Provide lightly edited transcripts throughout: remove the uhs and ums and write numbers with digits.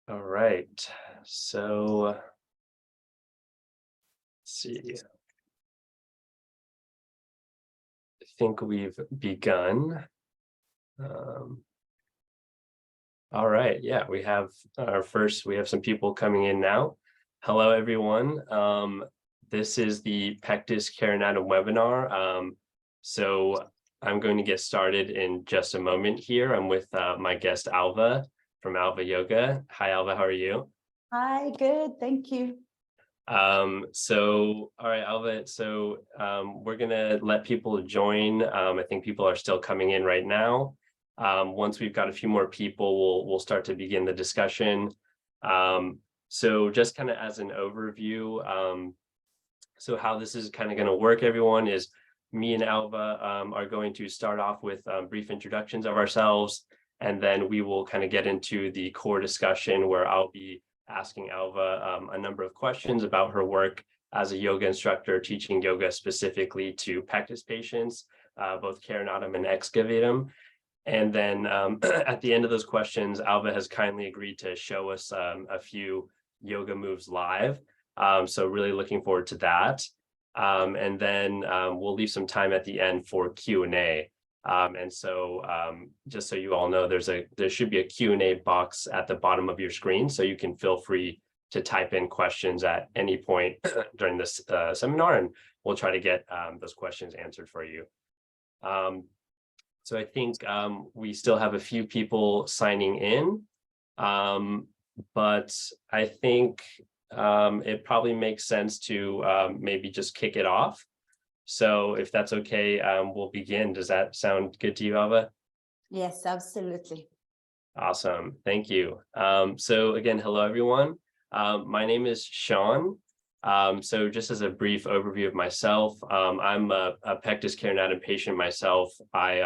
All right. So let's see. I think we've begun. All right. Yeah, we have we have some people coming in now. Hello, everyone. This is the Pectus Carinatum webinar. So I'm going to get started in just a moment here. I'm with my guest, Alva from Alva Yoga. Hi, Alva. How are you? Hi, good. Thank you. All right, Alva. So we're going to let people join. I think people are still coming in right now. Once we've got a few more people, we'll start to begin the discussion. So just kind of as an overview, so how this is kind of going to work, everyone, is me and Alva are going to start off with brief introductions of ourselves, and then we will kind of get into the core discussion where I'll be asking Alva a number of questions about her work as a yoga instructor, teaching yoga specifically to Pectus patients, both carinatum and excavatum. And then at the end of those questions, Alva has kindly agreed to show us a few yoga moves live. So really looking forward to that. And then we'll leave some time at the end for Q&A. And so just so you all know, there should be a Q&A box at the bottom of your screen, so you can feel free to type in questions at any point during this seminar, and we'll try to get those questions answered for you. So I think we still have a few people signing in, but I think it probably makes sense to maybe just kick it off. So if that's okay, we'll begin. Does that sound good to you, Alva? Yes, absolutely. Awesome. Thank you. So again, hello, everyone. My name is Sean. So just as a brief overview of myself, I'm a Pectus Carinatum patient myself. I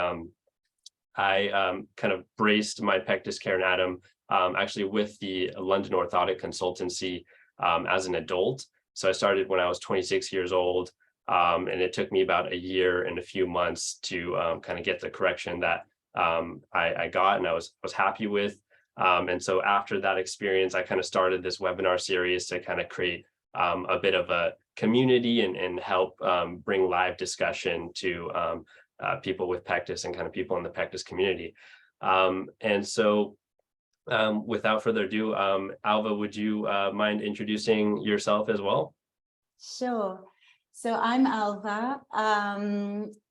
kind of braced my Pectus Carinatum actually with the London Orthotic Consultancy as an adult. So I started when I was 26 years old. And it took me about a year and a few months to kind of get the correction that I got and I was happy with. And so after that experience, I kind of started this webinar series to kind of create a bit of a community and help bring live discussion to people with Pectus and kind of people in the Pectus community. And so without further ado, Alva, would you mind introducing yourself as well? Sure. So I'm Alva.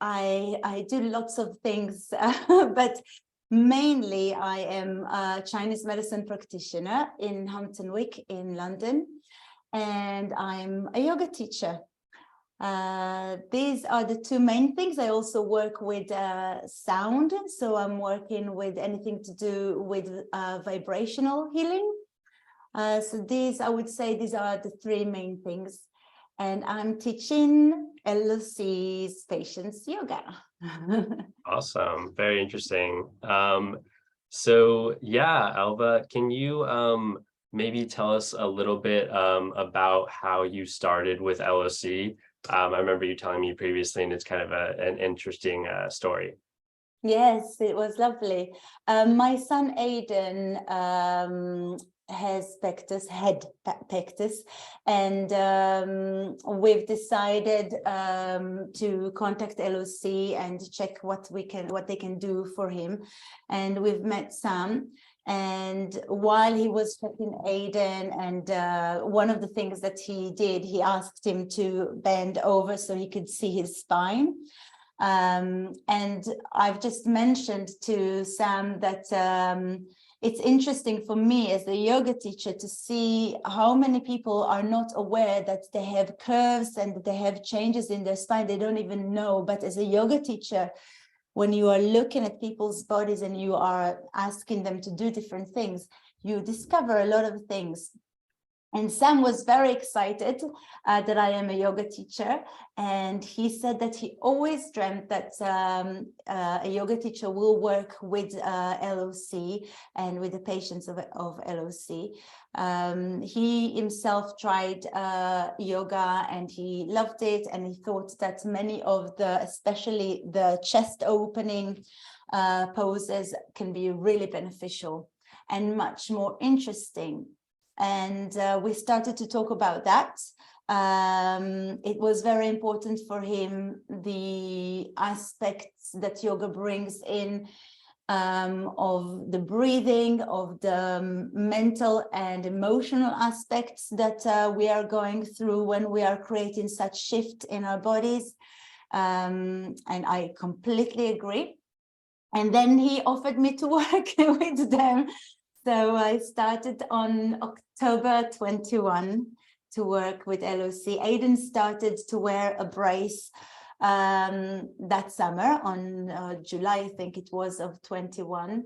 I do lots of things, but mainly I am a Chinese medicine practitioner in Hampton Wick in London, and I'm a yoga teacher. These are the two main things. I also work with sound, so I'm working with anything to do with vibrational healing. So these, I would say, these are the three main things. And I'm teaching LOC's patients yoga. Awesome. Very interesting. So yeah, Alva, can you maybe tell us a little bit about how you started with LOC? I remember you telling me previously, and it's kind of an interesting story. Yes, it was lovely. My son Aiden has Pectus, had Pectus, and we've decided to contact LOC and check what they can do for him. And we've met Sam. And while he was checking Aiden, and one of the things that he did, he asked him to bend over so he could see his spine. And I've just mentioned to Sam that it's interesting for me as a yoga teacher to see how many people are not aware that they have curves and that they have changes in their spine. They don't even know. But as a yoga teacher, when you are looking at people's bodies and you are asking them to do different things, you discover a lot of things. And Sam was very excited that I am a yoga teacher. And he said that he always dreamt that a yoga teacher will work with LOC and with the patients of LOC. He himself tried yoga and he loved it. And he thought that many of especially the chest opening poses can be really beneficial. and much more interesting. And we started to talk about that. It was very important for him, the aspects that yoga brings in, of the breathing, of the mental and emotional aspects that we are going through when we are creating such shift in our bodies. And I completely agree. And then he offered me to work with them. So I started on October 21 to work with LOC. Aiden started to wear a brace that summer on July, I think it was, of 21,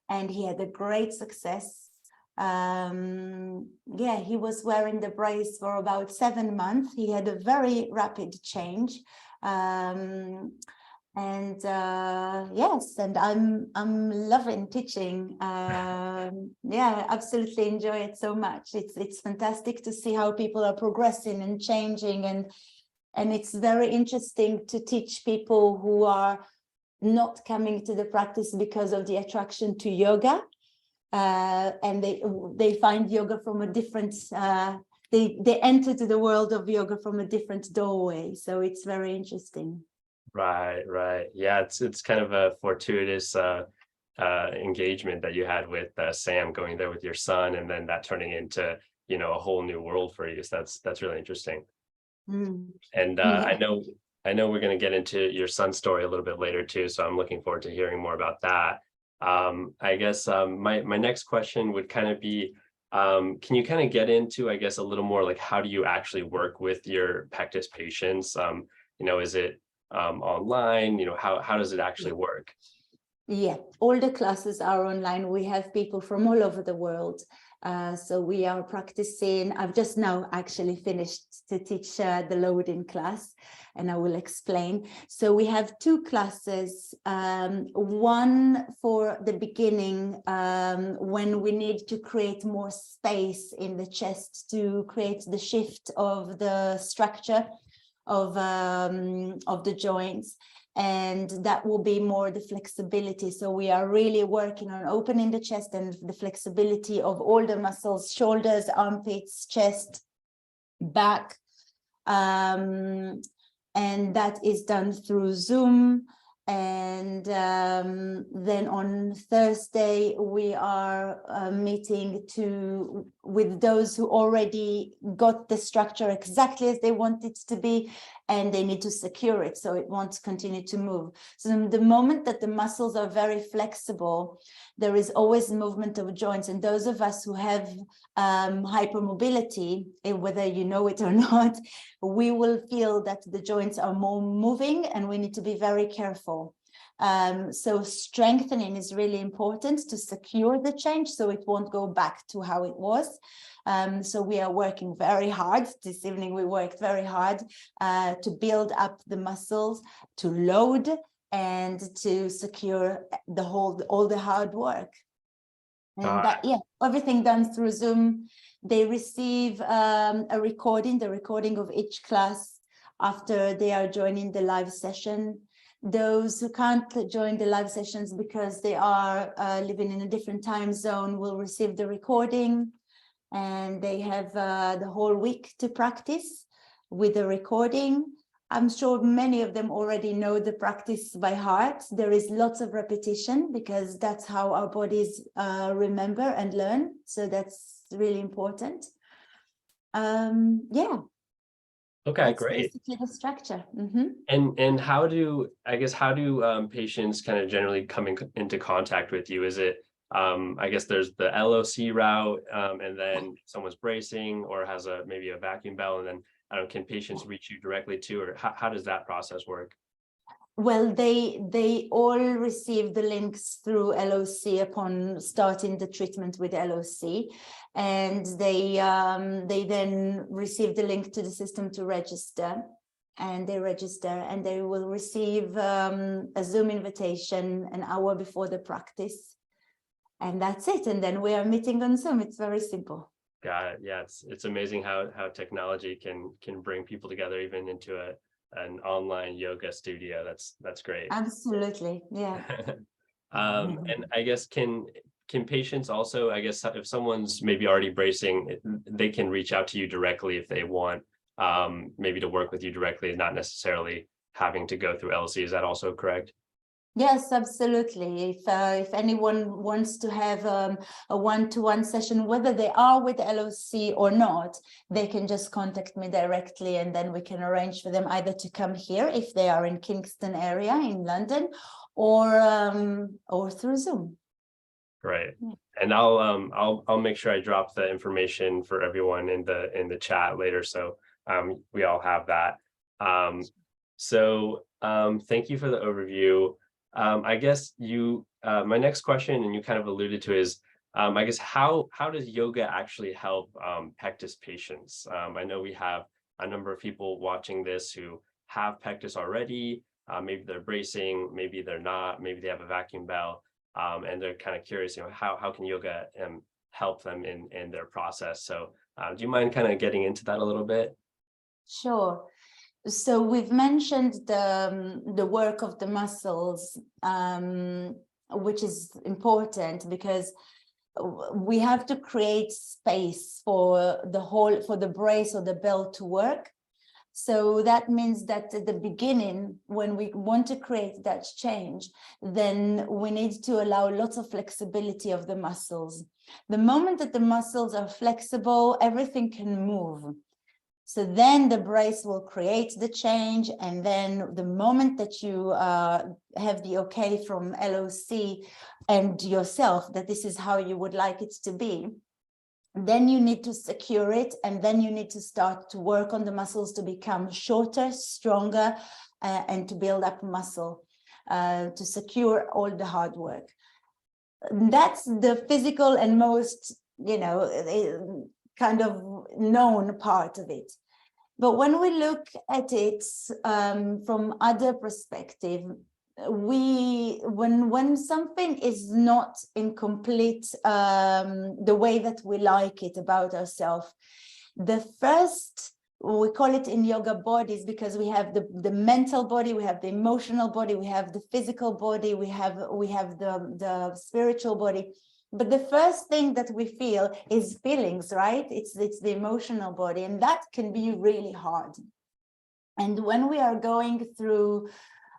and he had a great success. Yeah, he was wearing the brace for about 7 months. He had a very rapid change. Yes, and I'm loving teaching. Yeah, absolutely enjoy it so much. It's fantastic to see how people are progressing and changing, and it's very interesting to teach people who are not coming to the practice because of the attraction to yoga, and they find yoga from a different. They enter to the world of yoga from a different doorway. So it's very interesting. Right. Yeah, it's kind of a fortuitous engagement that you had with Sam, going there with your son, and then that turning into, you know, a whole new world for you. So that's really interesting. And Yeah. I know we're going to get into your son's story a little bit later too, so I'm looking forward to hearing more about that. I guess my next question would kind of be, can you kind of get into, I guess, a little more like, how do you actually work with your Pectus patients? You know, is it online? You know, how does it actually work? Yeah, all the classes are online. We have people from all over the world. So we are practicing. I've just now actually finished to teach the loading class, and I will explain. So we have 2 classes, one for the beginning, when we need to create more space in the chest to create the shift of the structure of the joints, and that will be more the flexibility. So we are really working on opening the chest and the flexibility of all the muscles: shoulders, armpits, chest, back, and that is done through Zoom. And then on Thursday we are meeting with those who already got the structure exactly as they want it to be, and they need to secure it so it won't continue to move. So the moment that the muscles are very flexible, there is always movement of joints, and those of us who have hypermobility, whether you know it or not, we will feel that the joints are more moving, and we need to be very careful. So strengthening is really important to secure the change so it won't go back to how it was. So we are working very hard. This evening we worked very hard to build up the muscles, to load, and to secure all the hard work. And everything done through Zoom. They receive a recording, the recording of each class after they are joining the live session. Those who can't join the live sessions because they are living in a different time zone will receive the recording, and they have the whole week to practice with the recording. I'm sure many of them already know the practice by heart. There is lots of repetition because that's how our bodies remember and learn. So that's really important. Yeah. Okay, that's great. basically the structure. And how do patients kind of generally come into contact with you? Is it I guess there's the LOC route, and then someone's bracing or has maybe a vacuum bell, and then can patients reach you directly too, or how does that process work? Well, they all receive the links through LOC upon starting the treatment with LOC, and they then receive the link to the system to register, and they register, and they will receive a Zoom invitation an hour before the practice, and that's it. And then we are meeting on Zoom. It's very simple. Got it. Yeah, it's amazing how technology can bring people together even into an online yoga studio. That's great. Absolutely, yeah. And I guess can can patients also, I guess, if someone's maybe already bracing, they can reach out to you directly if they want, maybe to work with you directly, and not necessarily having to go through LC. Is that also correct? Yes, absolutely. If anyone wants to have a one-to-one session, whether they are with LOC or not, they can just contact me directly, and then we can arrange for them either to come here if they are in Kingston area in London, or through Zoom. Right. Yeah. And I'll make sure I drop the information for everyone in the chat later, so we all have that. Thank you for the overview. I guess my next question, and you kind of alluded to, is I guess how does yoga actually help pectus patients? I know we have a number of people watching this who have pectus already. Maybe they're bracing, maybe they're not, maybe they have a vacuum bell, and they're kind of curious, how can yoga help them in their process? So do you mind kind of getting into that a little bit? Sure. So we've mentioned the work of the muscles, which is important because we have to create space for the brace or the bell to work. So that means that at the beginning, when we want to create that change, then we need to allow lots of flexibility of the muscles. The moment that the muscles are flexible, everything can move. So then the brace will create the change, and then the moment that you have the okay from LOC and yourself that this is how you would like it to be, then you need to secure it, and then you need to start to work on the muscles to become shorter, stronger, and to build up muscle, to secure all the hard work. That's the physical and most, kind of known part of it. But when we look at it from other perspective, when something is not in complete the way that we like it about ourselves, the first, we call it in yoga bodies, because we have the mental body, we have the emotional body, we have the physical body, we have the spiritual body. But the first thing that we feel is feelings, right? It's the emotional body, and that can be really hard. And when we are going through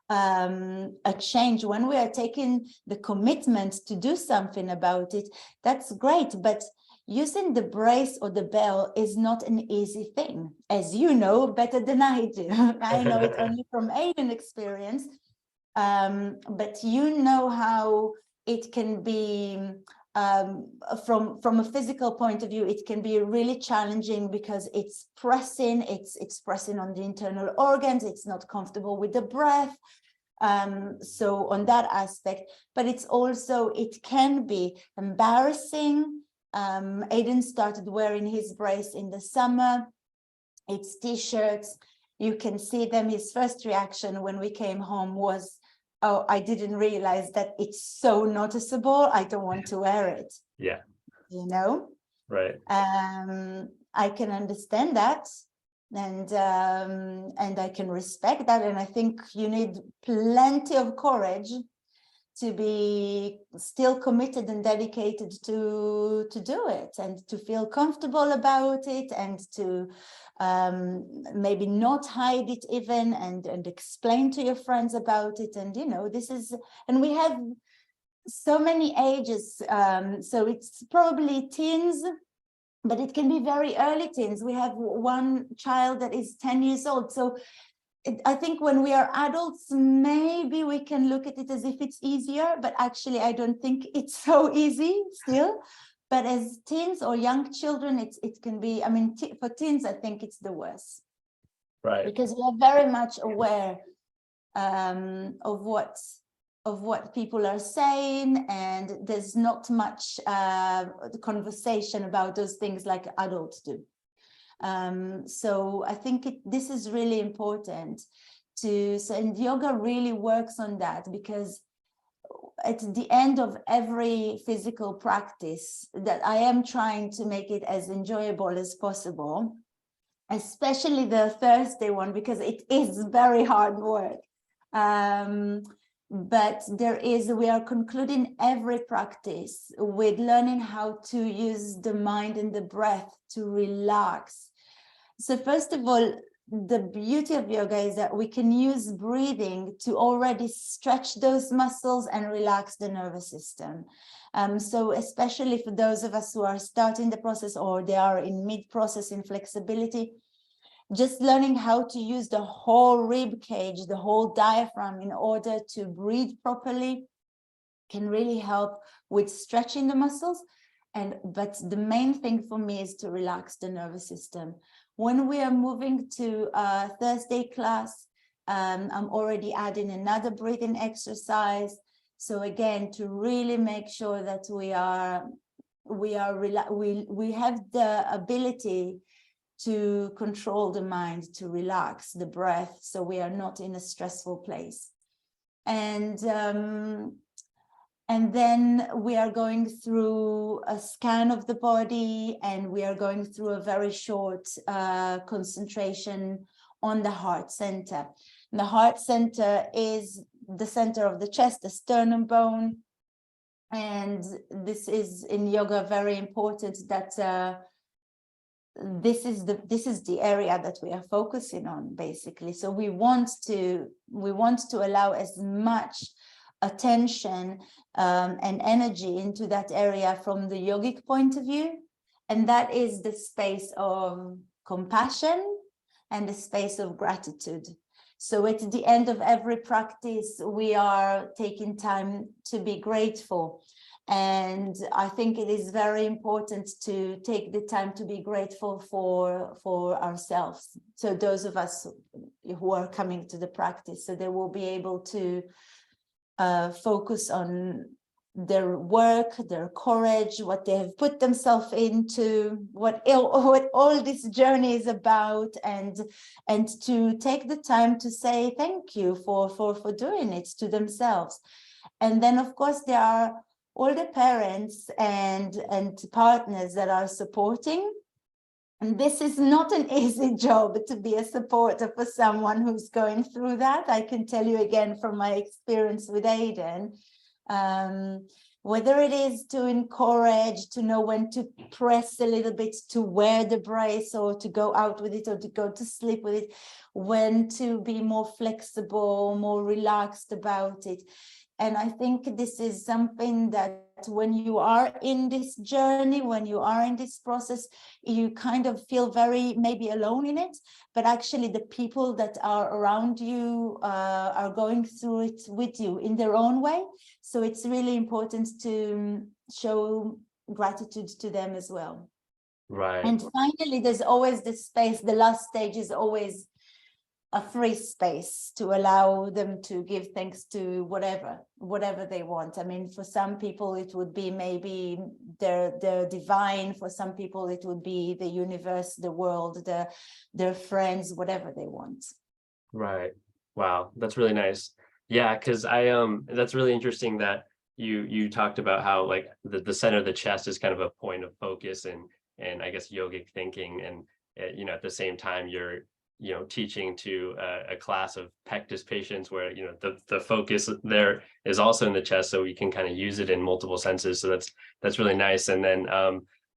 a change, when we are taking the commitment to do something about it, that's great. But using the brace or the bell is not an easy thing, as you know better than I do. I know it only from Aiden experience, but you know how it can be. From a physical point of view, it can be really challenging because it's pressing on the internal organs, it's not comfortable with the breath. So on that aspect, but it can be embarrassing. Aiden started wearing his brace in the summer. It's t-shirts. You can see them. His first reaction when we came home was, oh, I didn't realize that it's so noticeable. I don't want to wear it. Yeah. Right. I can understand that. And I can respect that. And I think you need plenty of courage to be still committed and dedicated to do it, and to feel comfortable about it, and to maybe not hide it even, and explain to your friends about it. And this is, and we have so many ages, so it's probably teens, but it can be very early teens. We have one child that is 10 years old. So I think when we are adults, maybe we can look at it as if it's easier, but actually I don't think it's so easy still. But as teens or young children, it can be, I mean, for teens, I think it's the worst. Right. Because we are very much aware of what people are saying, and there's not much conversation about those things like adults do. So I think this is really important and yoga really works on that, because at the end of every physical practice that I am trying to make it as enjoyable as possible, especially the Thursday one, because it is very hard work. but we are concluding every practice with learning how to use the mind and the breath to relax. So first of all, the beauty of yoga is that we can use breathing to already stretch those muscles and relax the nervous system. So especially for those of us who are starting the process or they are in mid-process in flexibility, just learning how to use the whole rib cage, the whole diaphragm in order to breathe properly can really help with stretching the muscles. But the main thing for me is to relax the nervous system. When we are moving to a Thursday class, I'm already adding another breathing exercise. So again, to really make sure that we have the ability to control the mind, to relax the breath, so we are not in a stressful place. And then we are going through a scan of the body, and we are going through a very short concentration on the heart center. And the heart center is the center of the chest, the sternum bone. And this is in yoga very important that this is the area that we are focusing on, basically. So we want to allow as much attention and energy into that area from the yogic point of view, and that is the space of compassion and the space of gratitude. So at the end of every practice, we are taking time to be grateful. And I think it is very important to take the time to be grateful for ourselves. So those of us who are coming to the practice, so they will be able to focus on their work, their courage, what they have put themselves into, what all this journey is about, and to take the time to say thank you for doing it to themselves. And then, of course, there are all the parents and partners that are supporting. And this is not an easy job, to be a supporter for someone who's going through that. I can tell you again from my experience with Aidan, whether it is to encourage, to know when to press a little bit, to wear the brace or to go out with it or to go to sleep with it, when to be more flexible, more relaxed about it. And I think this is something that when you are in this journey, when you are in this process, you kind of feel very maybe alone in it, but actually the people that are around you are going through it with you in their own way. So it's really important to show gratitude to them as well. Right. And finally, there's always this space. The last stage is always a free space to allow them to give thanks to whatever they want. I mean, for some people it would be maybe their divine, for some people it would be the universe, the world, their friends, whatever they want. Right. Wow, that's really nice. Yeah, because that's really interesting that you talked about how like the center of the chest is kind of a point of focus and I guess yogic thinking, and at the same time you're teaching to a class of Pectus patients where the focus there is also in the chest, so we can kind of use it in multiple senses. So that's really nice. And then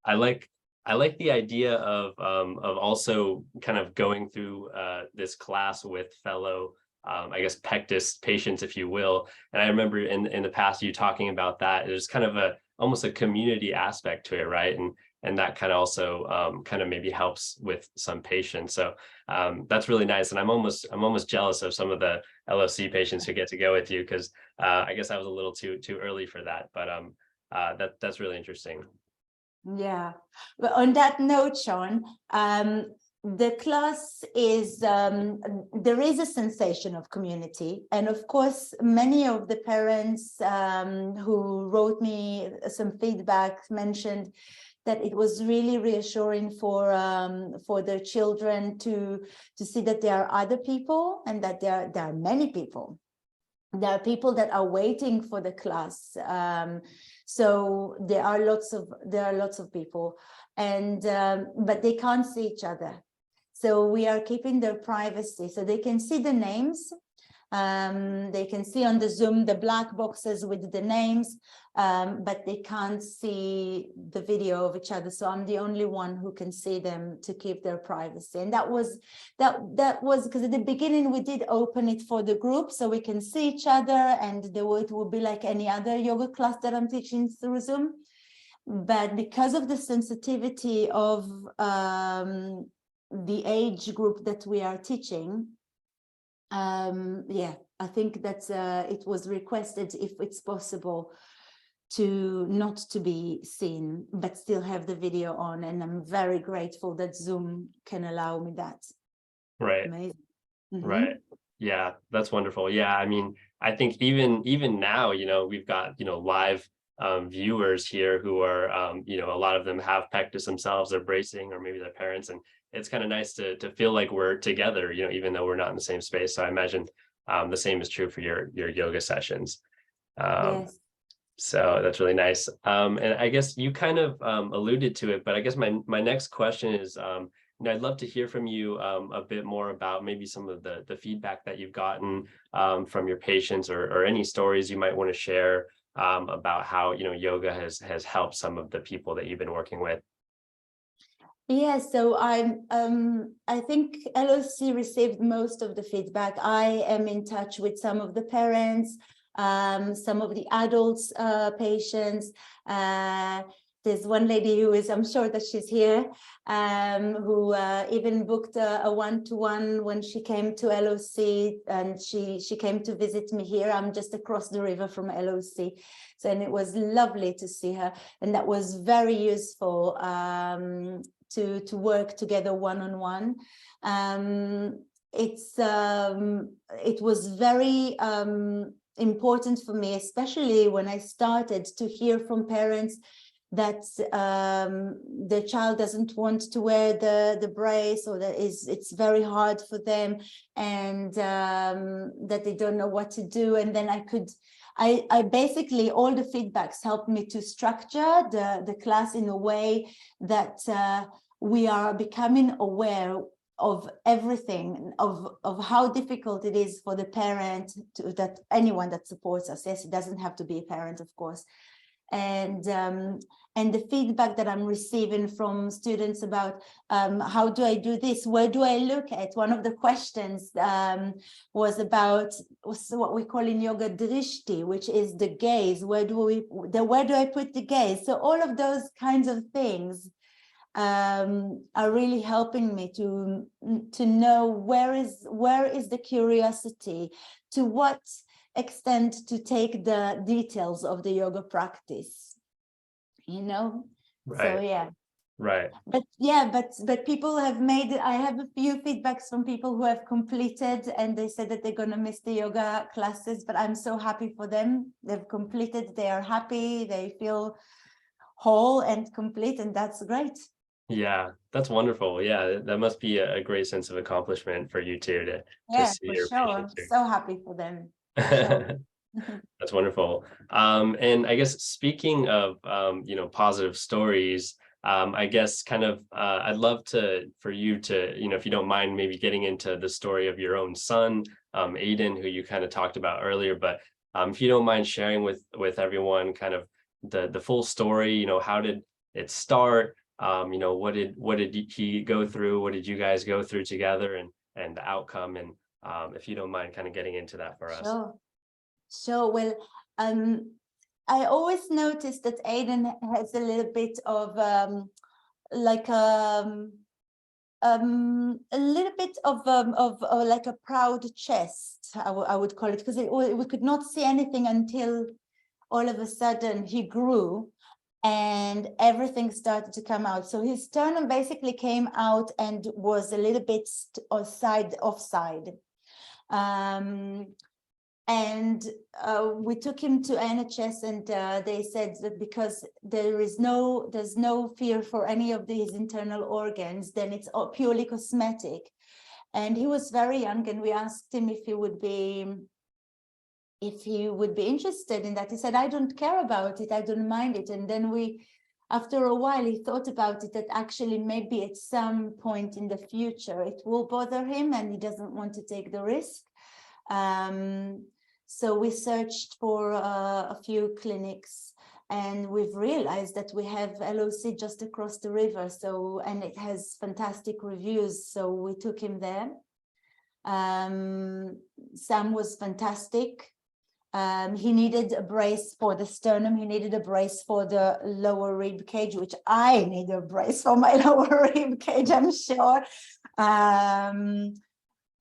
I like the idea of also kind of going through this class with fellow I guess Pectus patients, if you will. And I remember in the past you talking about that. There's kind of almost a community aspect to it, right? And that kind of also kind of maybe helps with some patients. So that's really nice. And I'm almost jealous of some of the LOC patients who get to go with you, because I guess I was a little too early for that. But that's really interesting. Yeah. Well, on that note, Sean, the class is, there is a sensation of community. And of course, many of the parents who wrote me some feedback mentioned that it was really reassuring for their children to see that there are other people, and that there are many people. There are people that are waiting for the class. So there are lots of people, and but they can't see each other. So we are keeping their privacy, so they can see the names, They can see on the Zoom the black boxes with the names, but they can't see the video of each other. So I'm the only one who can see them to keep their privacy. And that was because at the beginning we did open it for the group so we can see each other, and it would be like any other yoga class that I'm teaching through Zoom. But because of the sensitivity of the age group that we are teaching, yeah, I think that it was requested if it's possible to not to be seen, but still have the video on. And I'm very grateful that Zoom can allow me that. Right. Amazing. Right. Yeah, that's wonderful. Yeah, I mean, I think even now, we've got, live viewers here who are, a lot of them have pectus themselves, they're bracing, or maybe their parents, and it's kind of nice to feel like we're together, even though we're not in the same space. So I imagine the same is true for your yoga sessions. Yes. So that's really nice. And I guess you kind of alluded to it, but I guess my next question is, I'd love to hear from you a bit more about maybe some of the feedback that you've gotten from your patients, or any stories you might want to share about how, yoga has helped some of the people that you've been working with. Yeah, so I think LOC received most of the feedback. I am in touch with some of the parents, some of the adults, patients. There's one lady who is, I'm sure that she's here, who even booked a one-to-one when she came to LOC, and she came to visit me here. I'm just across the river from LOC. So, and it was lovely to see her, and that was very useful to work together one-on-one. It was very important for me, especially when I started to hear from parents that the child doesn't want to wear the brace, or that it's very hard for them, and that they don't know what to do. And then I basically, all the feedbacks helped me to structure the class in a way that we are becoming aware of everything, of how difficult it is for the parent, that anyone that supports us. Yes, it doesn't have to be a parent, of course. And the feedback that I'm receiving from students about how do I do this? Where do I look at? One of the questions was what we call in yoga drishti, which is the gaze. Where do I put the gaze? So all of those kinds of things are really helping me to know where is the curiosity, to what extent to take the details of the yoga practice, Right. So yeah. Right. But yeah, but people have made it. I have a few feedbacks from people who have completed, and they said that they're going to miss the yoga classes, but I'm so happy for them. They've completed, they are happy, they feel whole and complete, and that's great. Yeah, that's wonderful. Yeah, that must be a great sense of accomplishment for you too, to see For your sure. patients I'm here. so happy for them. Sure. That's wonderful. And I guess speaking of positive stories, I guess kind of I'd love for you to, if you don't mind, maybe getting into the story of your own son, Aiden, who you kind of talked about earlier, but if you don't mind sharing with everyone kind of the full story, how did it start? What did he go through? What did you guys go through together, and the outcome? And if you don't mind kind of getting into that for us. Sure. Well, I always noticed that Aiden has a little bit of like a little bit of like a proud chest, I would call it, because we could not see anything until all of a sudden he grew and everything started to come out. So his sternum basically came out and was a little bit offside. And we took him to NHS, and they said that because there's no fear for any of these internal organs, then it's purely cosmetic. And he was very young, and we asked him if he would be interested in that. He said, I don't care about it, I don't mind it. And then after a while, he thought about it, that actually maybe at some point in the future it will bother him, and he doesn't want to take the risk. So we searched for a few clinics, and we've realized that we have LOC just across the river. So, and it has fantastic reviews. So we took him there. Sam was fantastic. He needed a brace for the sternum. He needed a brace for the lower rib cage, which I need a brace for my lower rib cage, I'm sure. I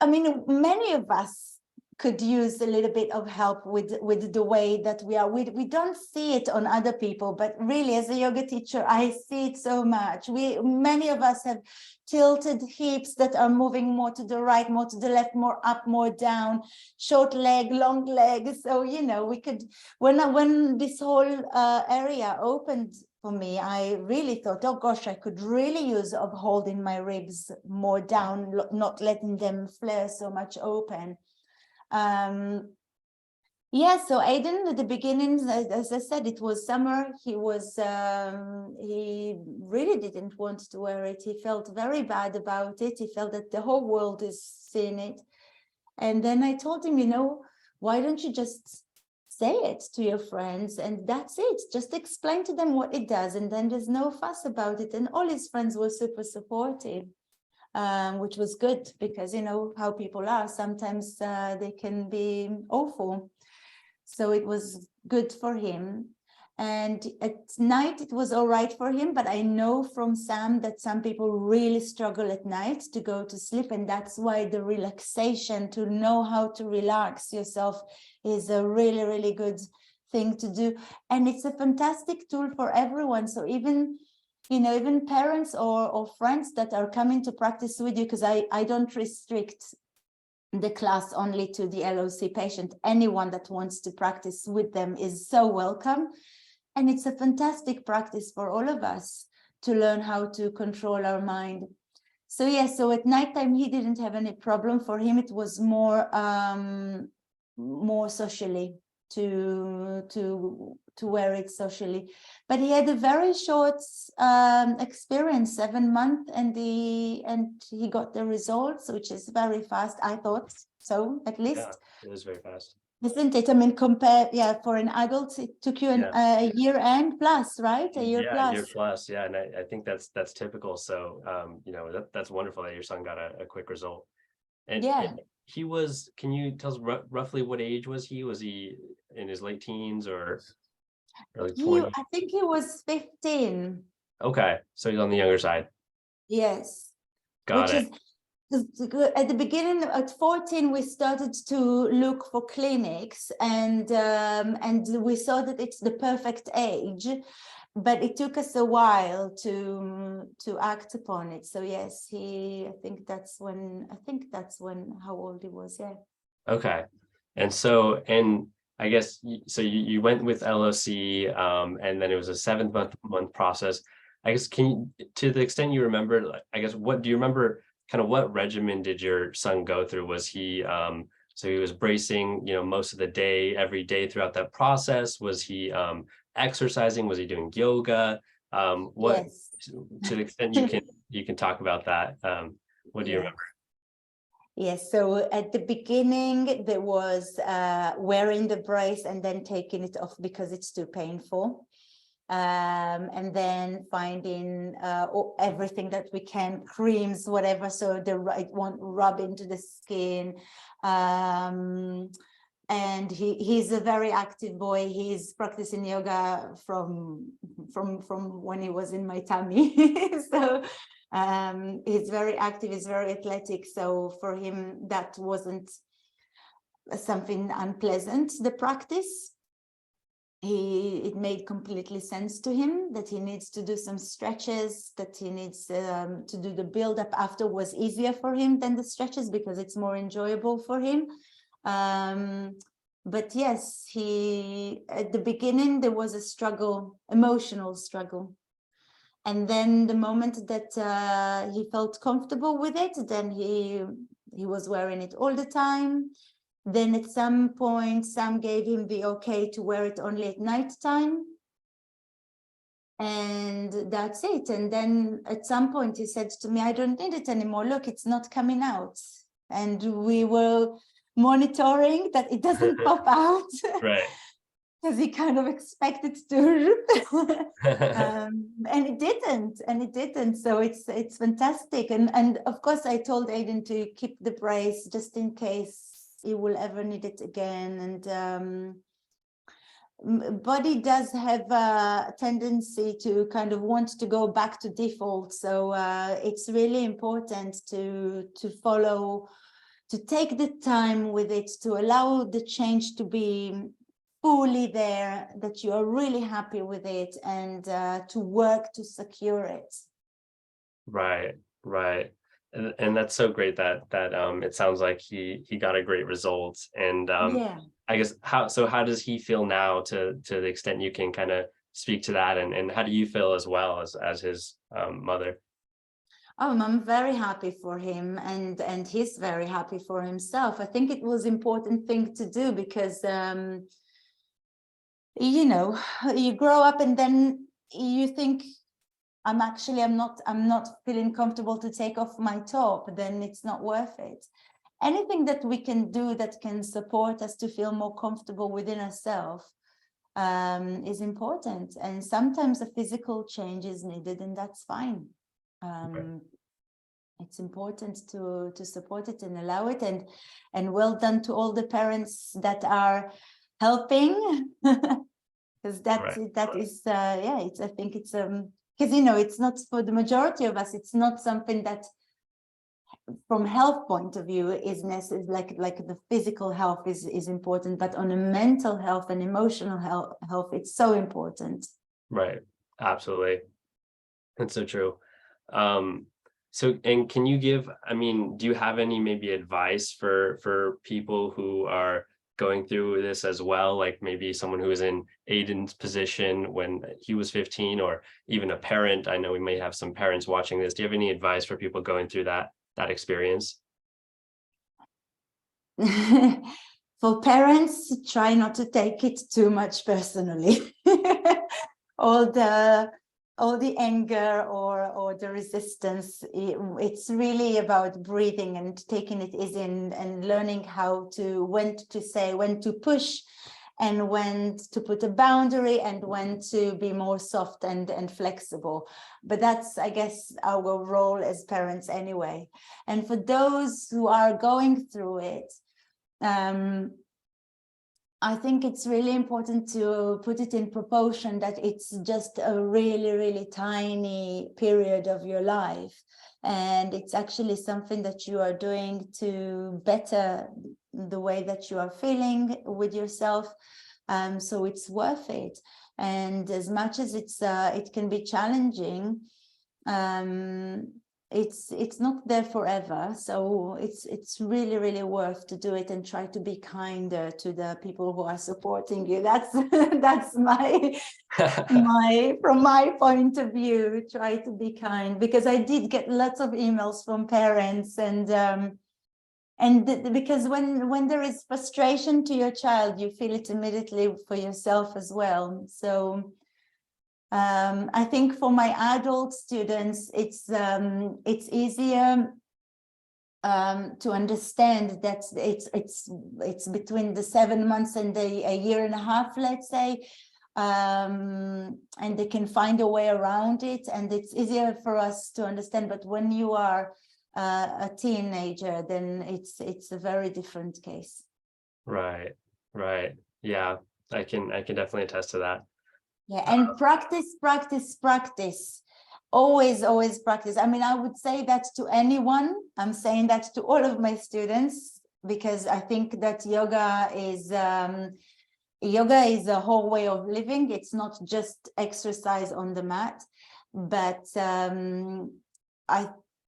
mean, many of us could use a little bit of help with the way that we are. We don't see it on other people, but really, as a yoga teacher, I see it so much. Many of us have tilted hips that are moving more to the right, more to the left, more up, more down, short leg, long leg. So, you know, we could, when this whole area opened for me, I really thought, oh gosh, I could really use of holding my ribs more down, not letting them flare so much open. Yeah, so Aiden at the beginning, as I said, it was summer. He really didn't want to wear it. He felt very bad about it. He felt that the whole world is seeing it. And then I told him, you know, why don't you just say it to your friends, and that's it. Just explain to them what it does, and then there's no fuss about it. And all his friends were super supportive. Which was good, because you know how people are, sometimes they can be awful. So it was good for him. And at night it was all right for him, but I know from Sam that some people really struggle at night to go to sleep, and that's why the relaxation, to know how to relax yourself, is a really, really good thing to do. And it's a fantastic tool for everyone. So even, you know, even parents or friends that are coming to practice with you, because I don't restrict the class only to the LOC patient. Anyone that wants to practice with them is so welcome. And it's a fantastic practice for all of us to learn how to control our mind. So yeah, so at nighttime, he didn't have any problem. For him, it was more socially, to wear it socially. But he had a very short experience, 7 months, and he got the results, which is very fast, I thought. So at least it is very fast, isn't it? I mean, for an adult, it took you a year and plus, right? A year plus. A year plus, yeah. And I think that's typical. So you know, that's wonderful that your son got a quick result. And he was, can you tell us roughly what age was he? Was he in his late teens or early 20s? I think he was 15. Okay, so he's on the younger side. Yes. Got it. At the beginning, at 14, we started to look for clinics, and we saw that it's the perfect age, but it took us a while to act upon it. So yes, I think that's when how old he was. Yeah. Okay, and so, and I guess so you went with LOC, and then it was a 7-month process. I guess, can you, to the extent you remember, I guess, what do you remember? Kind of what regimen did your son go through? Was he so he was bracing, you know, most of the day, every day throughout that process? Was he exercising? Was he doing yoga? What, yes. to the extent you can talk about that, what do you remember? Yes, so at the beginning there was wearing the brace and then taking it off because it's too painful. And then finding everything that we can, creams, whatever, so it won't rub into the skin. And he's a very active boy. He's practicing yoga from when he was in my tummy. So he's very active, he's very athletic. So for him, that wasn't something unpleasant, the practice. It made completely sense to him that he needs to do some stretches, that he needs to do the build up after was easier for him than the stretches because it's more enjoyable for him. But yes, at the beginning there was a struggle, emotional struggle. And then the moment that he felt comfortable with it, then he was wearing it all the time. Then at some point, Sam gave him the okay to wear it only at night time. And that's it. And then at some point he said to me, I don't need it anymore. Look, it's not coming out. And we were monitoring that it doesn't pop out. Right. Because he kind of expected to, and it didn't. So it's fantastic. And of course, I told Aiden to keep the brace just in case he will ever need it again. And body does have a tendency to kind of want to go back to default. So it's really important to follow, to take the time with it, to allow the change to be fully there, that you are really happy with it, and to work to secure it. Right, right. And that's so great that it sounds like he got a great result. And Yeah. I guess how does he feel now, to the extent you can kind of speak to that, and how do you feel as well as his mother? I'm very happy for him, and he's very happy for himself. I think it was important thing to do, because you know, you grow up and then you think, I'm not feeling comfortable to take off my top, then it's not worth it. Anything that we can do that can support us to feel more comfortable within ourselves is important. And sometimes a physical change is needed, and that's fine. It's important to support it and allow it. And well done to all the parents that are helping, because that is I think it's because it's not, for the majority of us, it's not something that from health point of view is necessary, like the physical health is important, but on a mental health and emotional health it's so important. Right, absolutely. That's so true. So, and can you give, do you have any maybe advice for people who are going through this as well? Like maybe someone who was in Aiden's position when he was 15, or even a parent. I know we may have some parents watching this. Do you have any advice for people going through that experience? For parents, try not to take it too much personally. all the anger or the resistance, it's really about breathing and taking it easy, and learning when to say, when to push, and when to put a boundary, and when to be more soft and flexible. But that's, I guess, our role as parents anyway. And for those who are going through it, I think it's really important to put it in proportion, that it's just a really, really tiny period of your life. And it's actually something that you are doing to better the way that you are feeling with yourself. So it's worth it. And as much as it can be challenging, it's not there forever. So it's really, really worth to do it, and try to be kinder to the people who are supporting you. That's my from my point of view, try to be kind, because I did get lots of emails from parents, and because when there is frustration to your child, you feel it immediately for yourself as well. So I think for my adult students, it's easier to understand that it's between the 7 months and a year and a half, let's say, and they can find a way around it, and it's easier for us to understand. But when you are a teenager, then it's a very different case. Right. Yeah, I can definitely attest to that. Yeah, and practice. Always practice. I would say that to anyone. I'm saying that to all of my students, because I think that yoga is a whole way of living. It's not just exercise on the mat, but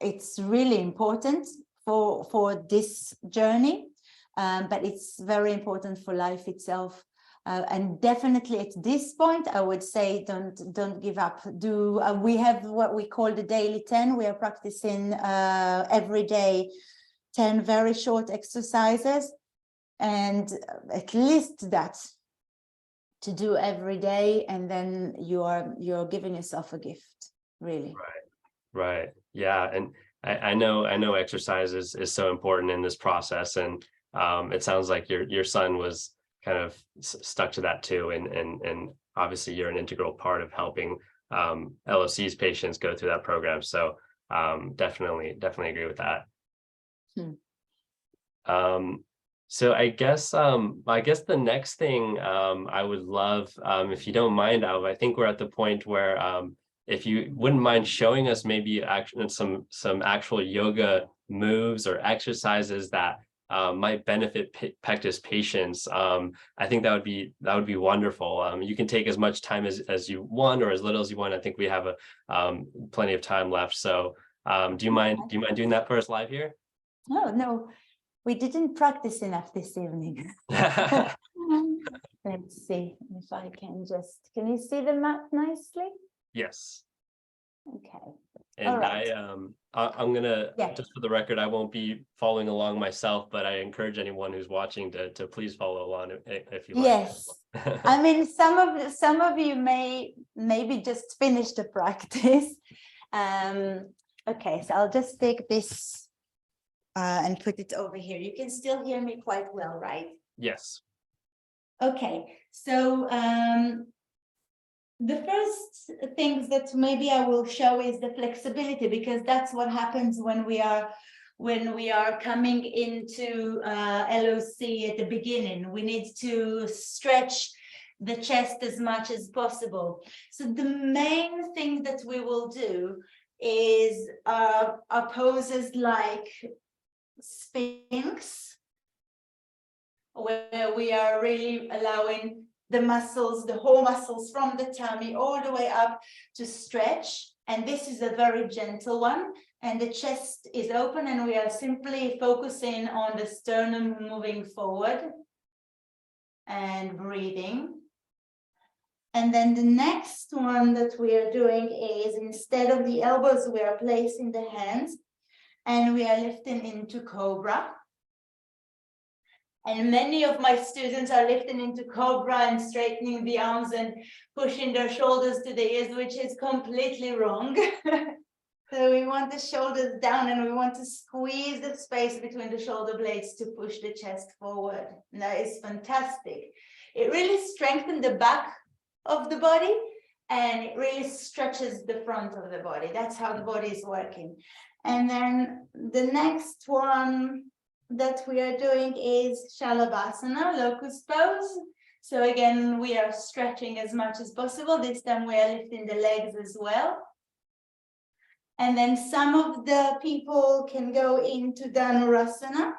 it's really important for this journey, but it's very important for life itself. And definitely at this point, I would say don't give up. We have what we call the daily 10. We are practicing every day 10 very short exercises, and at least that to do every day, and then you're giving yourself a gift, really. Right. Yeah, and I know exercise is so important in this process, and it sounds like your son was kind of stuck to that too, and obviously you're an integral part of helping LOC's patients go through that program. So definitely agree with that. So I guess the next thing I would love, if you don't mind, Alva, I think we're at the point where if you wouldn't mind showing us maybe some actual yoga moves or exercises that might benefit Pectus patients. I think that would be wonderful. You can take as much time as you want or as little as you want. I think we have plenty of time left. So do you mind doing that for us live here? No, we didn't practice enough this evening. Let's see if I can can you see the map nicely? Yes. Okay. And all right. I'm gonna, just for the record, I won't be following along myself, but I encourage anyone who's watching to please follow along if you like. Yes. I mean, some of you maybe just finish the practice. Okay, so I'll just take this and put it over here. You can still hear me quite well, right? Yes. Okay, so the first things that maybe I will show is the flexibility, because that's what happens when we are coming into LOC at the beginning. We need to stretch the chest as much as possible. So the main thing that we will do is our poses like Sphinx, where we are really allowing the muscles, the whole muscles from the tummy all the way up to stretch. And this is a very gentle one. And the chest is open and we are simply focusing on the sternum moving forward and breathing. And then the next one that we are doing is, instead of the elbows, we are placing the hands and we are lifting into Cobra. And many of my students are lifting into Cobra and straightening the arms and pushing their shoulders to the ears, which is completely wrong. So we want the shoulders down and we want to squeeze the space between the shoulder blades to push the chest forward. And that is fantastic. It really strengthens the back of the body and it really stretches the front of the body. That's how the body is working. And then the next one that we are doing is Shalabhasana, locust pose. So again, we are stretching as much as possible. This time we are lifting the legs as well. And then some of the people can go into Dhanurasana,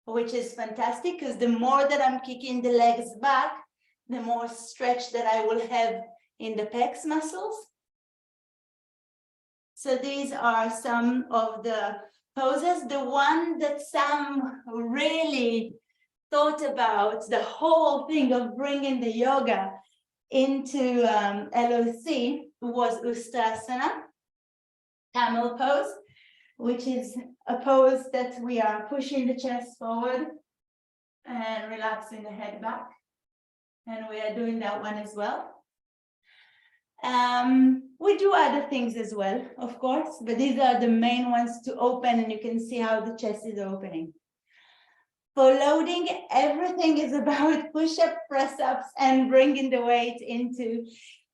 which is fantastic because the more that I'm kicking the legs back, the more stretch that I will have in the pecs muscles. So these are some of the poses. The one that Sam really thought about, the whole thing of bringing the yoga into LOC, was Ustrasana, camel pose, which is a pose that we are pushing the chest forward and relaxing the head back. And we are doing that one as well. We do other things as well, of course, but these are the main ones to open, and you can see how the chest is opening. For loading, everything is about push-up, press-ups, and bringing the weight into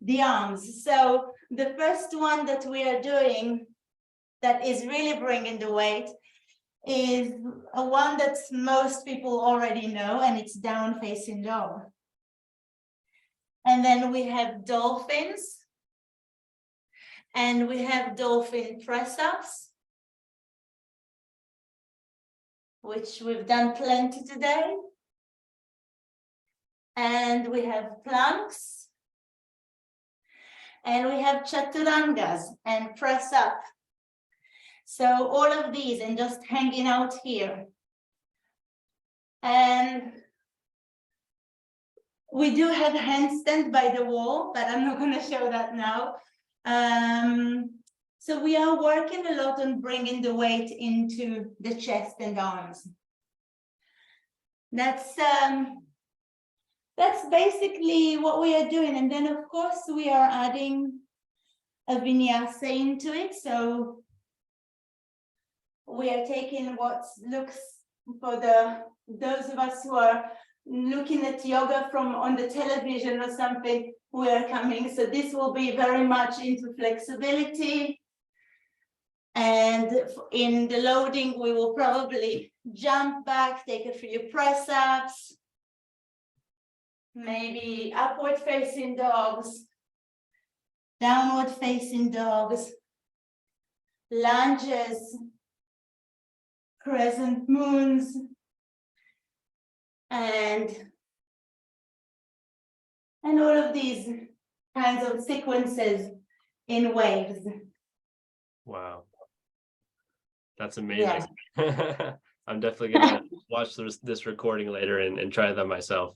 the arms. So the first one that we are doing that is really bringing the weight is a one that most people already know, and it's down facing dog. And then we have dolphins. And we have dolphin press-ups, which we've done plenty today. And we have planks. And we have chaturangas and press up. So all of these and just hanging out here. And we do have handstand by the wall, but I'm not going to show that now. So we are working a lot on bringing the weight into the chest and arms. That's basically what we are doing. And then of course we are adding a vinyasa into it. So we are taking what looks for those of us who are looking at yoga from on the television or something who are coming. So this will be very much into flexibility. And in the loading, we will probably jump back, take a few press-ups, maybe upward facing dogs, downward facing dogs, lunges, crescent moons, and all of these kinds of sequences in waves. Wow. That's amazing. Yeah. I'm definitely gonna watch this recording later and try that myself.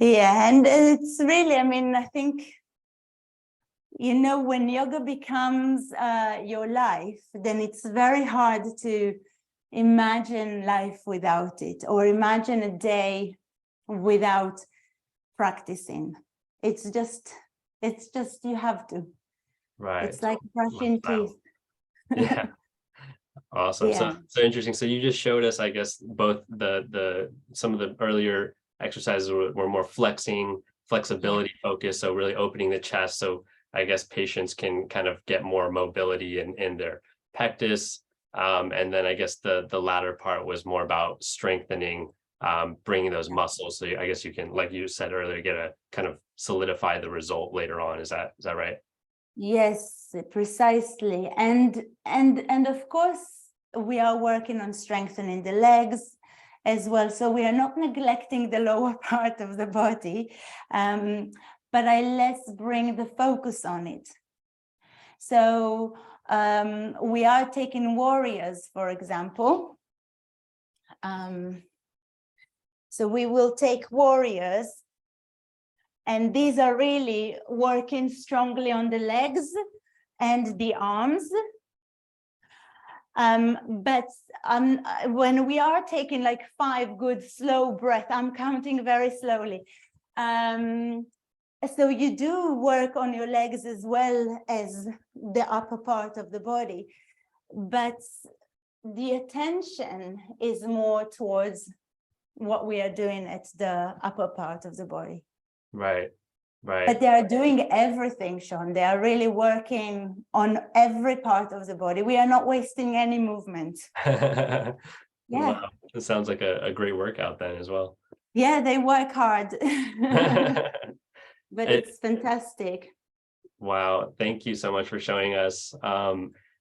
Yeah, and it's really, I mean, I think, you know, when yoga becomes your life, then it's very hard to imagine life without it, or imagine a day without practicing. It's just you have to. Right. It's like brushing teeth. Yeah. Awesome. Yeah. So interesting. So you just showed us, I guess, both some of the earlier exercises were more flexibility focused. So really opening the chest. So I guess patients can kind of get more mobility in their pectus. And then I guess the latter part was more about strengthening, bringing those muscles. So I guess you can, like you said earlier, get a kind of solidify the result later on. Is that right? Yes, precisely. And of course, we are working on strengthening the legs as well. So we are not neglecting the lower part of the body, but let's bring the focus on it. So we are taking warriors, for example. So we will take warriors. And these are really working strongly on the legs and the arms. But when we are taking like 5 good slow breaths, I'm counting very slowly. So you do work on your legs as well as the upper part of the body. But the attention is more towards what we are doing at the upper part of the body. Right. But they are doing everything, Sean. They are really working on every part of the body. We are not wasting any movement. Yeah. Wow. It sounds like a great workout then as well. Yeah, they work hard. But it's fantastic. Wow. Thank you so much for showing us.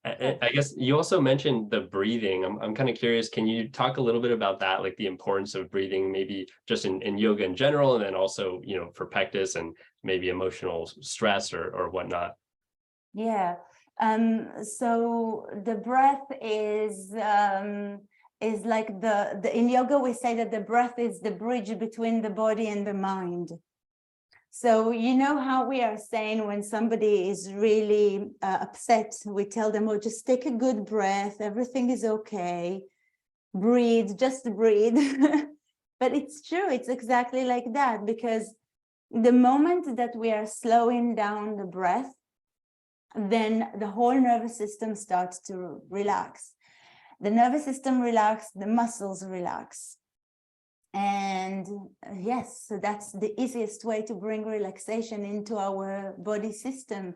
I guess you also mentioned the breathing. I'm kind of curious, can you talk a little bit about that, like the importance of breathing, maybe just in yoga in general, and then also, you know, for pectus and maybe emotional stress or whatnot? Yeah. So the breath is like in yoga, we say that the breath is the bridge between the body and the mind. So you know how we are saying when somebody is really upset, we tell them, oh, just take a good breath. Everything is okay. Breathe, just breathe. But it's true. It's exactly like that, because the moment that we are slowing down the breath, then the whole nervous system starts to relax. The nervous system relaxes, the muscles relax. And yes, so that's the easiest way to bring relaxation into our body system.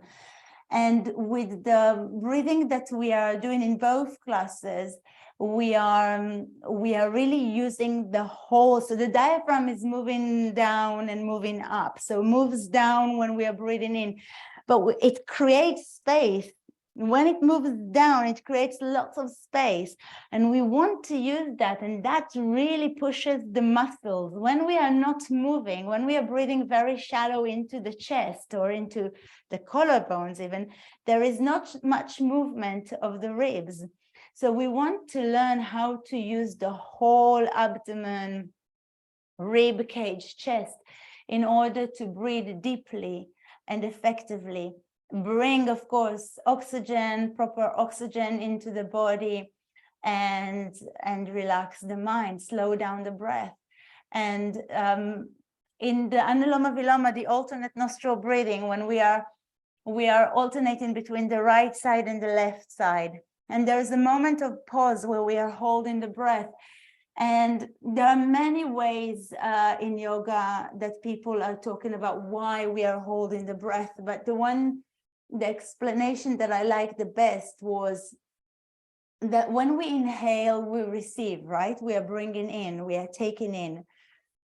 And with the breathing that we are doing in both classes, we are really using the whole. So the diaphragm is moving down and moving up. So it moves down when we are breathing in, but it creates space. When it moves down, it creates lots of space, and we want to use that, and that really pushes the muscles. When we are not moving, when we are breathing very shallow into the chest or into the collarbones even, there is not much movement of the ribs. So we want to learn how to use the whole abdomen, rib cage, chest, in order to breathe deeply and effectively. Bring, of course, oxygen, proper oxygen into the body, and relax the mind, slow down the breath. And in the Anuloma Viloma, the alternate nostril breathing, when we are alternating between the right side and the left side, And there's a moment of pause where we are holding the breath. And there are many ways in yoga that people are talking about why we are holding the breath. But the explanation that I like the best was that when we inhale, we receive, right? We are bringing in, we are taking in.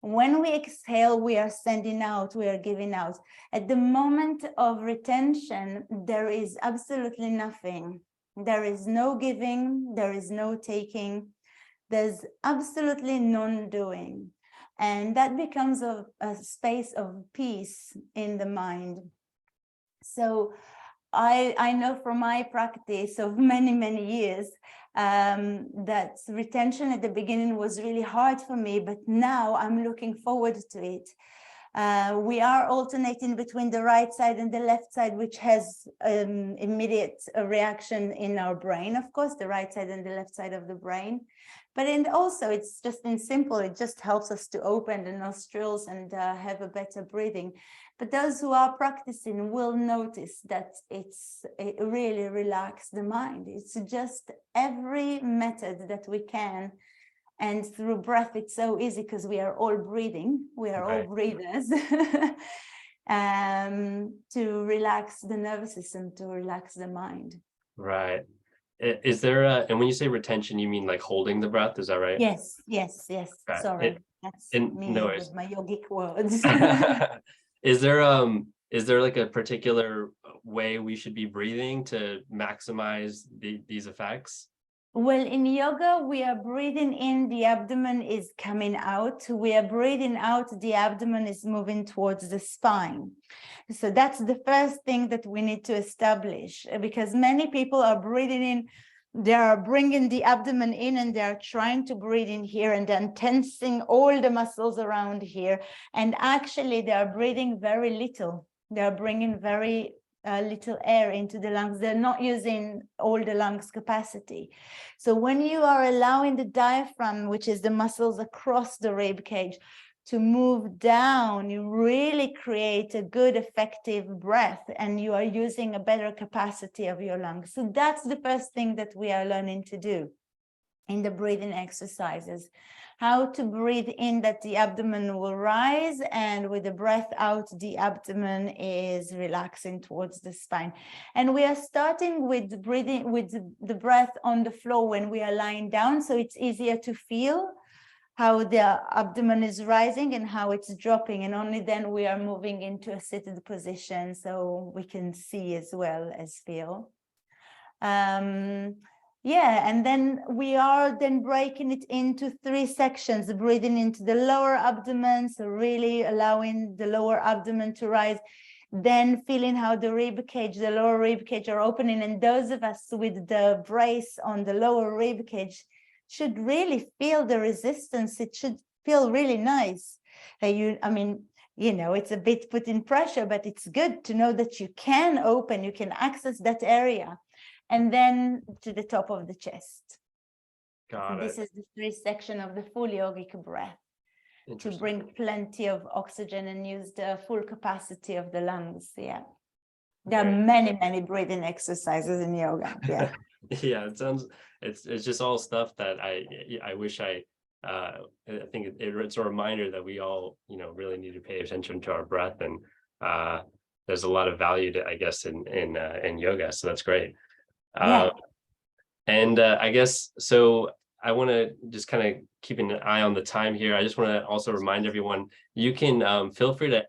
When we exhale, we are sending out, we are giving out. At the moment of retention, there is absolutely nothing. There is no giving, there is no taking. There's absolutely non-doing. And that becomes a space of peace in the mind. So I know from my practice of many, many years that retention at the beginning was really hard for me, but now I'm looking forward to it. We are alternating between the right side and the left side, which has immediate reaction in our brain, of course, the right side and the left side of the brain. But also it's just in simple, it just helps us to open the nostrils and have a better breathing. But those who are practicing will notice that it really relaxes the mind. It's just every method that we can. And through breath, it's so easy because we are all breathing. We are all breathers. To relax the nervous system, to relax the mind. Right. Is there and when you say retention, you mean like holding the breath? Is that right? Yes. Okay. Sorry. That's me no with my yogic words. Is there like a particular way we should be breathing to maximize these effects? Well, in yoga, we are breathing in, the abdomen is coming out. We are breathing out, the abdomen is moving towards the spine. So that's the first thing that we need to establish, because many people are breathing in, they are bringing the abdomen in and they're trying to breathe in here and then tensing all the muscles around here. And actually they are breathing very little. They are bringing very little air into the lungs. They're not using all the lungs capacity. So when you are allowing the diaphragm, which is the muscles across the rib cage, to move down, you really create a good effective breath and you are using a better capacity of your lungs. So that's the first thing that we are learning to do in the breathing exercises. How to breathe in that the abdomen will rise, and with the breath out, the abdomen is relaxing towards the spine. And we are starting with breathing with the breath on the floor when we are lying down, so it's easier to feel how the abdomen is rising and how it's dropping, and only then we are moving into a seated position so we can see as well as feel. Yeah, and then we are then breaking it into 3 sections, breathing into the lower abdomen, so really allowing the lower abdomen to rise, then feeling how the rib cage, the lower rib cage are opening. And those of us with the brace on the lower rib cage should really feel the resistance. It should feel really nice. I mean, you know, it's a bit putting pressure, but it's good to know that you can open, you can access that area. And then to the top of the chest. Got it. This is the 3 section of the full yogic breath to bring plenty of oxygen and use the full capacity of the lungs. Yeah, there are many breathing exercises in yoga. Yeah. Yeah, it sounds it's just all stuff that I wish I think it's a reminder that we all, you know, really need to pay attention to our breath, and there's a lot of value to, I guess, in yoga, so that's great. Yeah. And I guess, so I want to just kind of keep an eye on the time here. I just want to also remind everyone, you can feel free to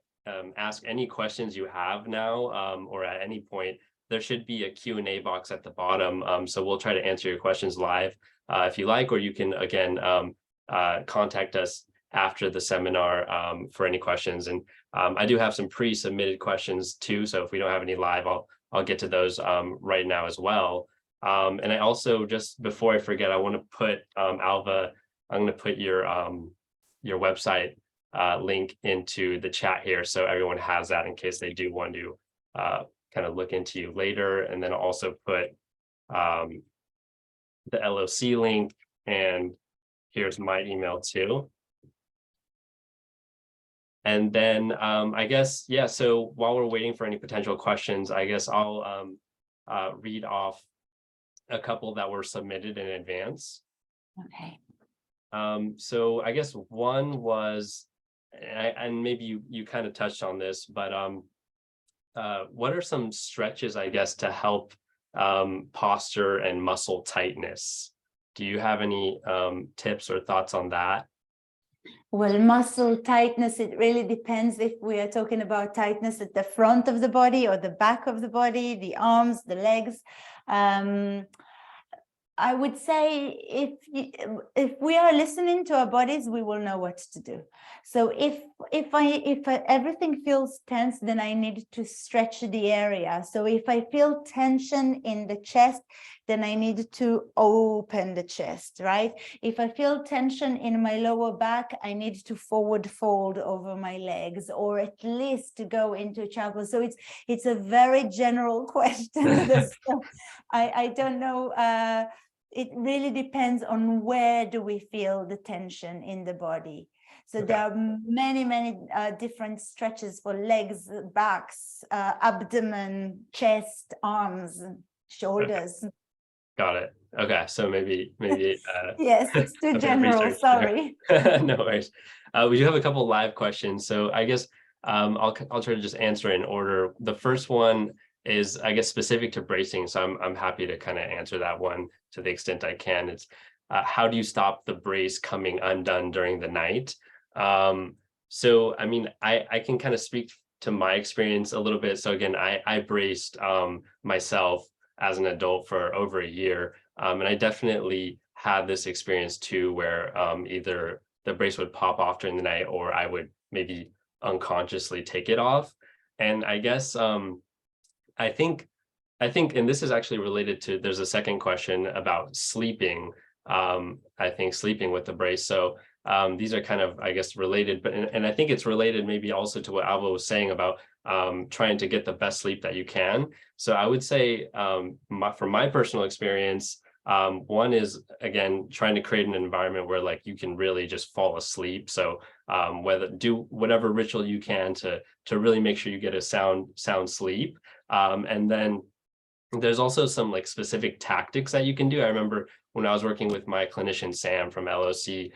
ask any questions you have now, or at any point. There should be a Q&A box at the bottom. So we'll try to answer your questions live if you like, or you can, again, contact us after the seminar for any questions. And I do have some pre-submitted questions too. So if we don't have any live, I'll get to those right now as well. And I also, just before I forget, I want to put Alva, I'm going to put your website link into the chat here, so everyone has that in case they do want to kind of look into you later. And then I'll also put the LOC link, and here's my email too. And then I guess, yeah, so while we're waiting for any potential questions, I guess I'll read off a couple that were submitted in advance. Okay. So I guess one was, and maybe you kind of touched on this, but what are some stretches, I guess, to help posture and muscle tightness? Do you have any tips or thoughts on that? Well, muscle tightness, it really depends if we are talking about tightness at the front of the body or the back of the body, the arms, the legs. I would say if we are listening to our bodies, we will know what to do. So if everything feels tense, then I need to stretch the area. So if I feel tension in the chest, then I need to open the chest, right? If I feel tension in my lower back, I need to forward fold over my legs, or at least to go into child pose. So it's a very general question. I don't know. It really depends on where do we feel the tension in the body. So there are many different stretches for legs, backs, abdomen, chest, arms, shoulders. Got it. Okay, so maybe yes, it's too general. Sorry. No worries. We do have a couple live questions, so I guess I'll try to just answer in order. The first one is, I guess, specific to bracing, so I'm happy to kind of answer that one to the extent I can. It's how do you stop the brace coming undone during the night? So I mean, I can kind of speak to my experience a little bit. So again, I braced myself as an adult for over a year, and I definitely had this experience too, where either the brace would pop off during the night, or I would maybe unconsciously take it off. And I guess I think, and this is actually related to, there's a second question about sleeping. I think sleeping with the brace. So these are kind of, I guess, related, but, and I think it's related maybe also to what Alva was saying about trying to get the best sleep that you can. So I would say from my personal experience, one is, again, trying to create an environment where like you can really just fall asleep. So do whatever ritual you can to really make sure you get a sound sleep. And then there's also some like specific tactics that you can do. I remember when I was working with my clinician, Sam from LOC,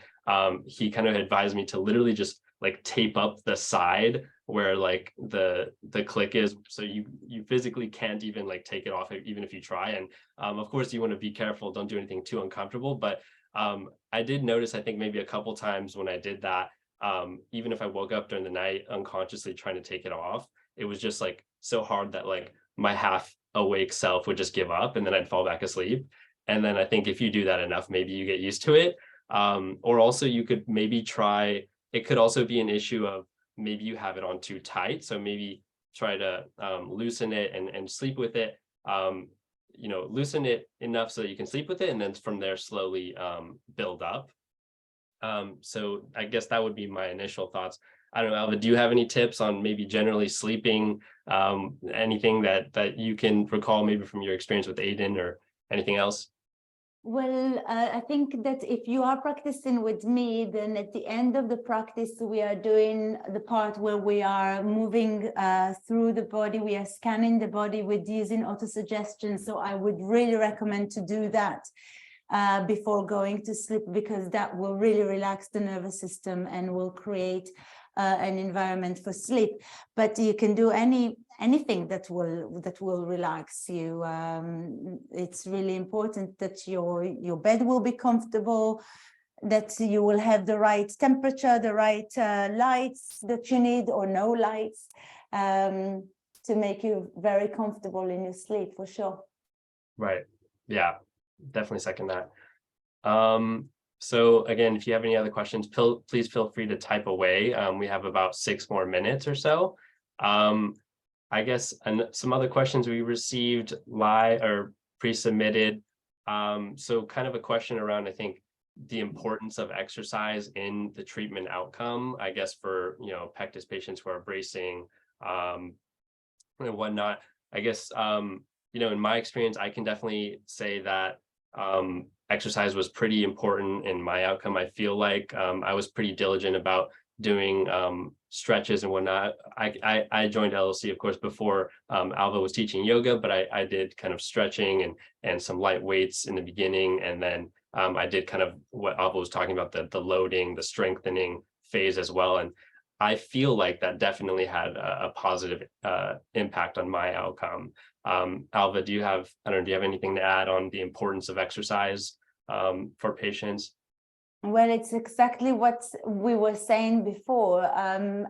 he kind of advised me to literally just like tape up the side where like the click is, so you physically can't even like take it off even if you try. And of course you want to be careful, don't do anything too uncomfortable, but I did notice, I think maybe a couple times when I did that, even if I woke up during the night unconsciously trying to take it off, it was just like so hard that like my half awake self would just give up and then I'd fall back asleep. And then I think if you do that enough, maybe you get used to it. Or also you could maybe try, it could also be an issue of maybe you have it on too tight. So maybe try to loosen it and sleep with it. Loosen it enough so that you can sleep with it, and then from there slowly build up. So I guess that would be my initial thoughts. I don't know, Alva, do you have any tips on maybe generally sleeping? Anything that you can recall maybe from your experience with Aiden or anything else? Well, I think that if you are practicing with me, then at the end of the practice, we are doing the part where we are moving through the body. We are scanning the body with using autosuggestion. So I would really recommend to do that before going to sleep, because that will really relax the nervous system and will create an environment for sleep. But you can do anything that will relax you. It's really important that your bed will be comfortable, that you will have the right temperature, the right lights that you need, or no lights, to make you very comfortable in your sleep, for sure. Right. Yeah, definitely second that. So again, if you have any other questions, please feel free to type away. We have about 6 more minutes or so. I guess some other questions we received live or pre-submitted. So kind of a question around, I think, the importance of exercise in the treatment outcome, I guess, for, Pectus patients who are bracing and whatnot. I guess, in my experience, I can definitely say that exercise was pretty important in my outcome. I feel like I was pretty diligent about doing stretches and whatnot. I joined LLC, of course, before Alva was teaching yoga, but I did kind of stretching and some light weights in the beginning. And then I did kind of what Alva was talking about, the loading, the strengthening phase as well. And I feel like that definitely had a positive impact on my outcome. Alva, do you have anything to add on the importance of exercise for patients? Well, it's exactly what we were saying before.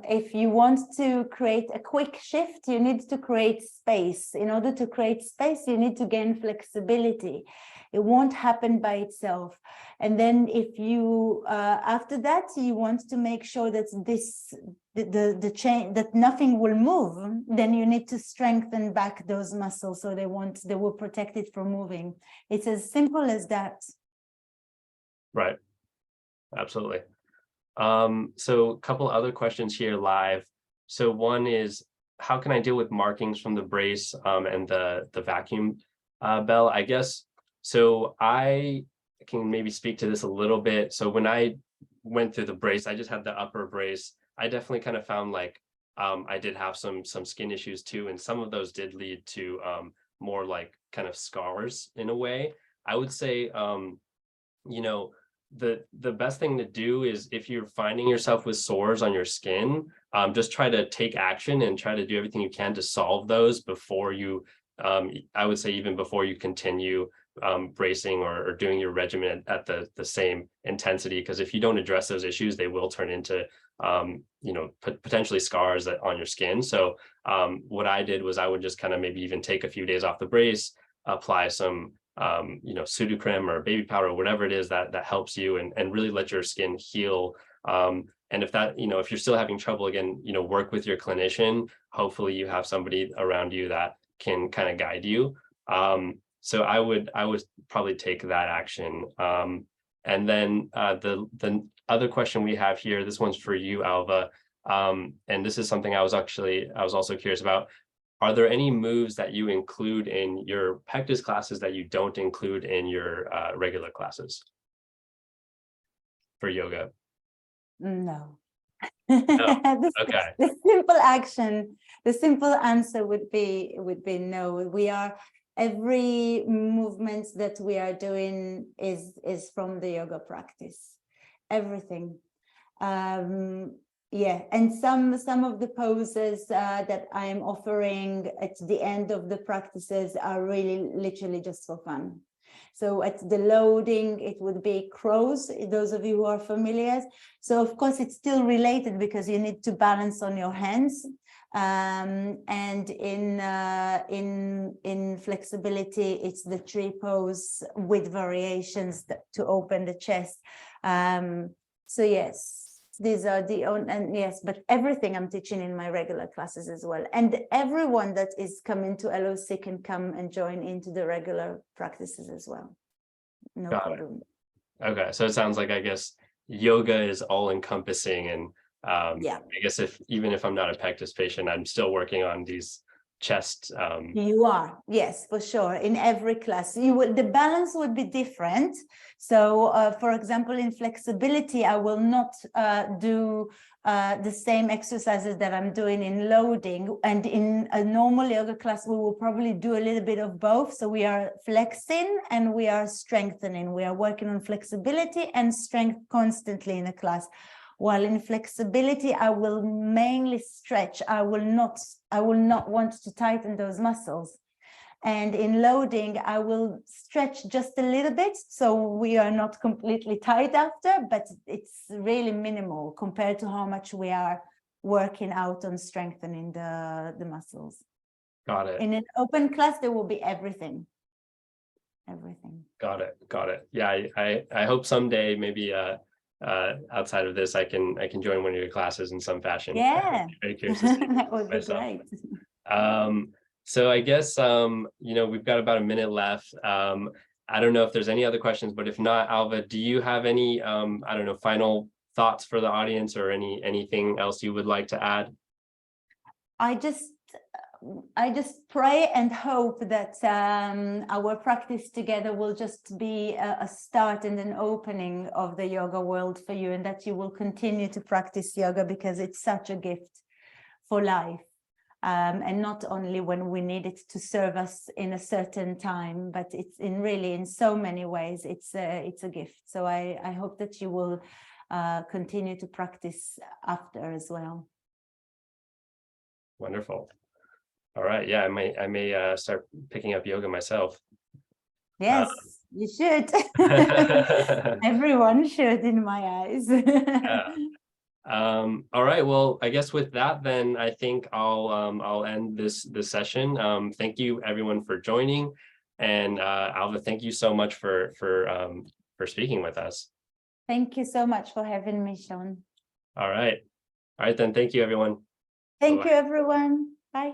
If you want to create a quick shift, you need to create space. In order to create space, you need to gain flexibility. It won't happen by itself. And then if you, after that, you want to make sure that the chain, that nothing will move, then you need to strengthen back those muscles so they will protect it from moving. It's as simple as that. Right. Absolutely. So a couple other questions here live. So one is, how can I deal with markings from the brace and the vacuum bell? I guess, so I can maybe speak to this a little bit. So when I went through the brace, I just had the upper brace. I definitely kind of found like I did have some skin issues too. And some of those did lead to more like kind of scars in a way. I would say, you know, the best thing to do is, if you're finding yourself with sores on your skin, just try to take action and try to do everything you can to solve those before you, I would say even before you continue bracing or doing your regimen at the same intensity, because if you don't address those issues, they will turn into you know, potentially scars on your skin. So what I did was I would just kind of maybe even take a few days off the brace, apply some you know, pseudo-creme or baby powder, or whatever it is that helps you, and really let your skin heal. And if that, you know, if you're still having trouble, again, you know, work with your clinician. Hopefully you have somebody around you that can kind of guide you. So I would probably take that action. And then the other question we have here, this one's for you, Alva. And this is something I was also curious about. Are there any moves that you include in your Pectus classes that you don't include in your regular classes for yoga? No. No. Okay. The simple answer would be no. Every movement that we are doing is from the yoga practice. Everything. Yeah, and some of the poses that I am offering at the end of the practices are really literally just for fun. So at the loading, it would be crows, those of you who are familiar. So of course it's still related because you need to balance on your hands. And in flexibility, it's the tree pose with variations to open the chest. So yes. These are the and yes, but everything I'm teaching in my regular classes as well. And everyone that is coming to LOC can come and join into the regular practices as well. No problem. Okay, so it sounds like, I guess, yoga is all encompassing, and yeah, I guess even if I'm not a Pectus patient, I'm still working on these chest. You are, yes, for sure. In every class, the balance would be different. So, for example, in flexibility, I will not do the same exercises that I'm doing in loading. And in a normal yoga class, we will probably do a little bit of both. So we are flexing and we are strengthening. We are working on flexibility and strength constantly in a class. While in flexibility, I will mainly stretch. I will not want to tighten those muscles. And in loading, I will stretch just a little bit, so we are not completely tight after, but it's really minimal compared to how much we are working out on strengthening the muscles. Got it. In an open class, there will be everything. Got it. Yeah, I hope someday, maybe outside of this, I can join one of your classes in some fashion. Yeah. Very curious to see That would be great. So I guess you know, we've got about a minute left. I don't know if there's any other questions, but if not, Alva, do you have any I don't know, final thoughts for the audience, or anything else you would like to add? I just pray and hope that our practice together will just be a start and an opening of the yoga world for you, and that you will continue to practice yoga, because it's such a gift for life. And not only when we need it to serve us in a certain time, but it's really in so many ways, it's a gift. So I hope that you will continue to practice after as well. Wonderful. All right. Yeah, I may start picking up yoga myself. Yes, you should. Everyone should, in my eyes. Yeah. All right. Well, I guess with that, then I think I'll end this session. Thank you everyone for joining, and Alva, thank you so much for speaking with us. Thank you so much for having me, Sean. All right. All right then. Thank you, everyone. Thank you, everyone. Bye.